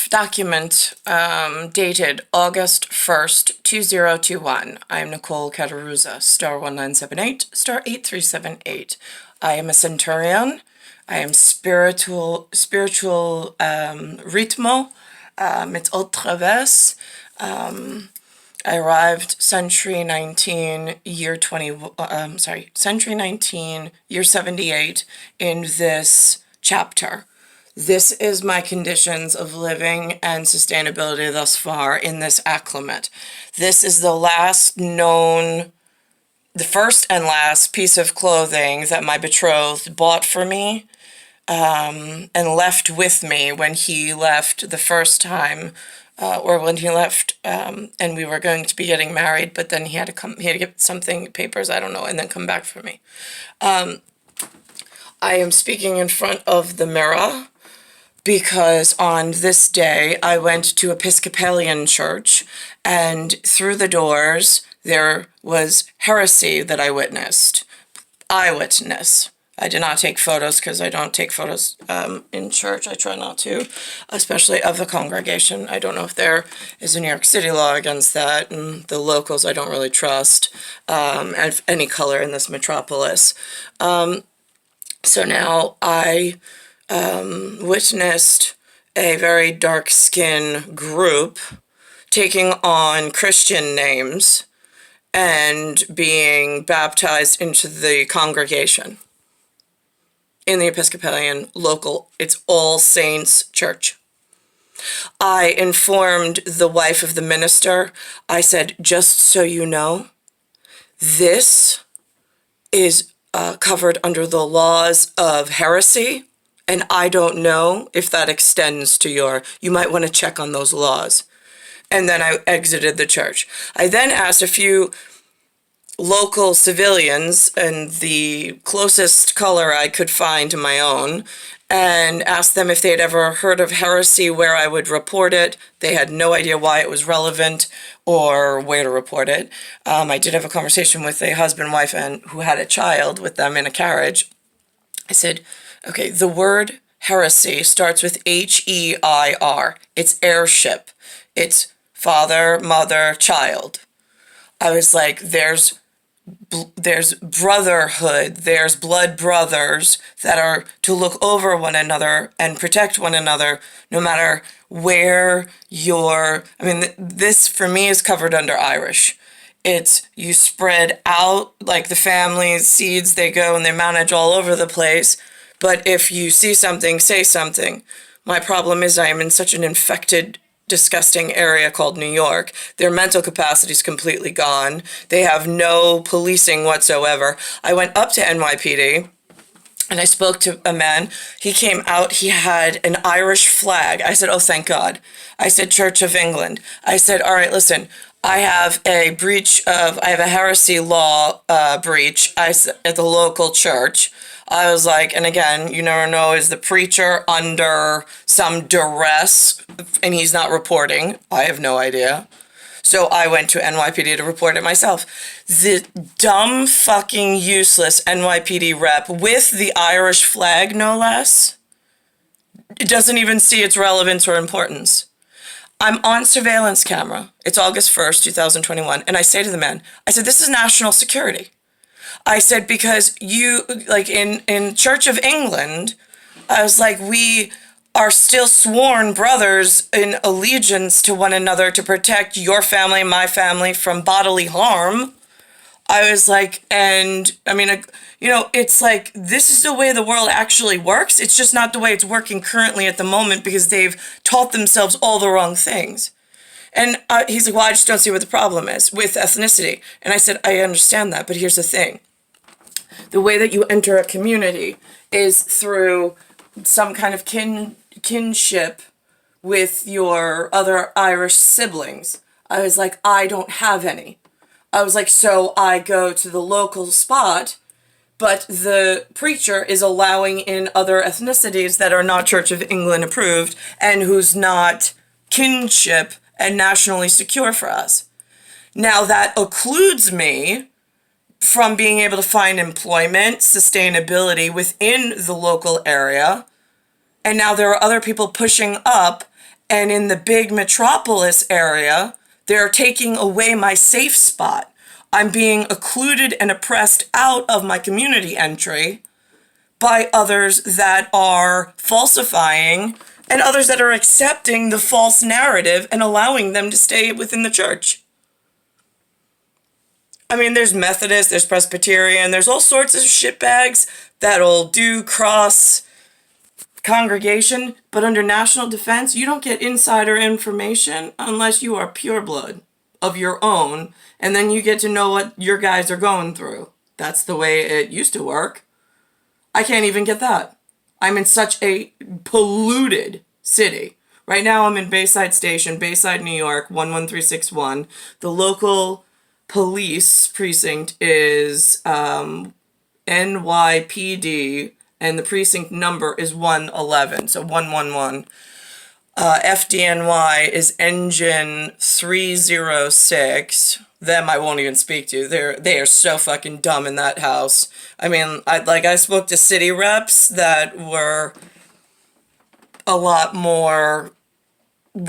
document dated August 1st, 2021. I am Nicole Cattaruzza, star 1978, star 8378. I am a centurion. I am spiritual ritmo. It's haute traverse. I arrived Century 19, year 20, Century 19, year 78 in this chapter. This is my conditions of living and sustainability thus far in this acclimate. This is the first and last piece of clothing that my betrothed bought for me and left with me when he left the first time, or when he left, and we were going to be getting married, but then he had to get something, papers, I don't know, and then come back for me. I am speaking in front of the mirror because on this day I went to Episcopalian church, and through the doors there was heresy that I witnessed. Eyewitness. I did not take photos because I don't take photos in church. I try not to, especially of the congregation. I don't know if there is a New York City law against that, and the locals I don't really trust of any color in this metropolis. So now I witnessed a very dark-skinned group taking on Christian names and being baptized into the congregation in the Episcopalian local, it's All Saints Church. I informed the wife of the minister. I said, just so you know, this is covered under the laws of heresy, and I don't know if that extends to you might want to check on those laws. And then I exited the church. I then asked a few local civilians and the closest color I could find to my own, and asked them if they'd ever heard of heresy, where I would report it. They had no idea why it was relevant or where to report it. I did have a conversation with a husband, wife, and who had a child with them in a carriage. I said, okay, the word heresy starts with H-E-I-R. It's heirship. It's father, mother, child. I was like, there's brotherhood, there's blood brothers that are to look over one another and protect one another, no matter where this for me is covered under Irish. It's you spread out like the families, seeds, they go and they manage all over the place. But if you see something, say something. My problem is I am in such an infected, disgusting area called New York. Their mental capacity is completely gone. They have no policing whatsoever. I went up to NYPD and I spoke to a man. He came out, he had an Irish flag. I said, oh, thank God. I said, Church of England. I said, all right, listen, I have a heresy law breach at the local church. I was like, and again, you never know, is the preacher under some duress and he's not reporting? I have no idea. So I went to NYPD to report it myself. The dumb, fucking useless NYPD rep with the Irish flag, no less, it doesn't even see its relevance or importance. I'm on surveillance camera. It's August 1st, 2021. And I say to the man, I said, this is national security. I said, because in Church of England, I was like, we are still sworn brothers in allegiance to one another to protect your family, my family from bodily harm. I was like, it's like, this is the way the world actually works. It's just not the way it's working currently at the moment because they've taught themselves all the wrong things. And he's like, well, I just don't see what the problem is with ethnicity. And I said, I understand that, but here's the thing. The way that you enter a community is through some kind of kinship with your other Irish siblings. I was like, I don't have any. I was like, so I go to the local spot, but the preacher is allowing in other ethnicities that are not Church of England approved and who's not kinship and nationally secure for us. Now that occludes me from being able to find employment, sustainability within the local area, And now there are other people pushing up, and in the big metropolis area, they're taking away my safe spot. I'm being occluded and oppressed out of my community entry by others that are falsifying and others that are accepting the false narrative and allowing them to stay within the church. I mean, there's Methodist, there's Presbyterian, there's all sorts of shitbags that'll do cross congregation, but under national defense, you don't get insider information unless you are pure blood of your own, and then you get to know what your guys are going through. That's the way it used to work. I can't even get that. I'm in such a polluted city. Right now I'm in Bayside Station, Bayside, New York, 11361. The local police precinct is NYPD, and the precinct number is 111, so 111. FDNY is engine 306. Them I won't even speak to. They are so fucking dumb in that house. I mean, I spoke to city reps that were a lot more.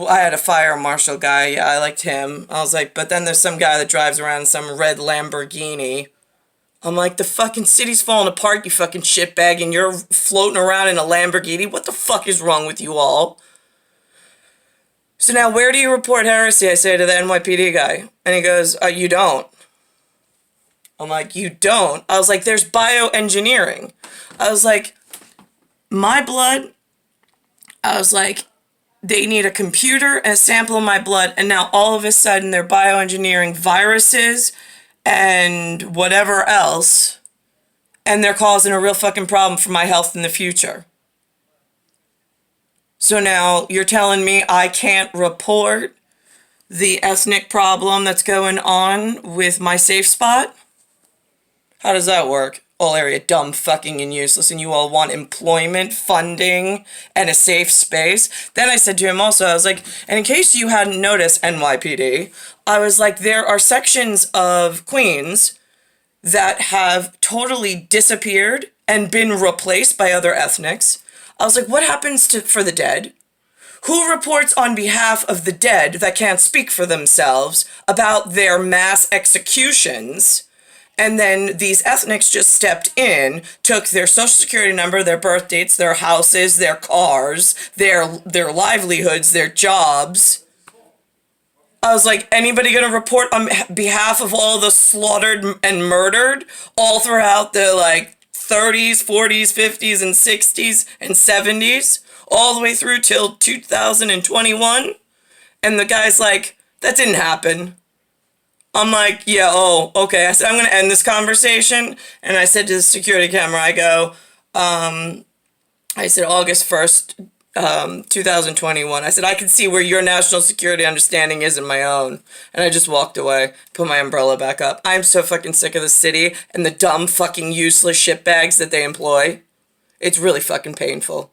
I had a fire marshal guy. Yeah, I liked him. I was like, but then there's some guy that drives around in some red Lamborghini. I'm like, the fucking city's falling apart, you fucking shitbag, and you're floating around in a Lamborghini? What the fuck is wrong with you all? So now, where do you report heresy? I say to the NYPD guy. And he goes, you don't. I'm like, you don't? I was like, there's bioengineering. I was like, my blood, I was like, they need a computer and a sample of my blood, and now all of a sudden they're bioengineering viruses and whatever else, and they're causing a real fucking problem for my health in the future. So now you're telling me I can't report the ethnic problem that's going on with my safe spot? How does that work? All area dumb, fucking, and useless, and you all want employment, funding, and a safe space? Then I said to him also, I was like, and in case you hadn't noticed, NYPD, I was like, there are sections of Queens that have totally disappeared and been replaced by other ethnics. I was like, what happens for the dead? Who reports on behalf of the dead that can't speak for themselves about their mass executions? And then these ethnics just stepped in, took their social security number, their birth dates, their houses, their cars, their livelihoods, their jobs. I was like, anybody gonna report on behalf of all the slaughtered and murdered all throughout the 30s, 40s, 50s, and 60s, and 70s, all the way through till 2021? And the guy's like, that didn't happen. I'm like, yeah, oh, okay. I said, I'm going to end this conversation. And I said to the security camera, I go, I said, August 1st, 2021. I said, I can see where your national security understanding is in my own. And I just walked away, put my umbrella back up. I'm so fucking sick of the city and the dumb fucking useless shitbags that they employ. It's really fucking painful.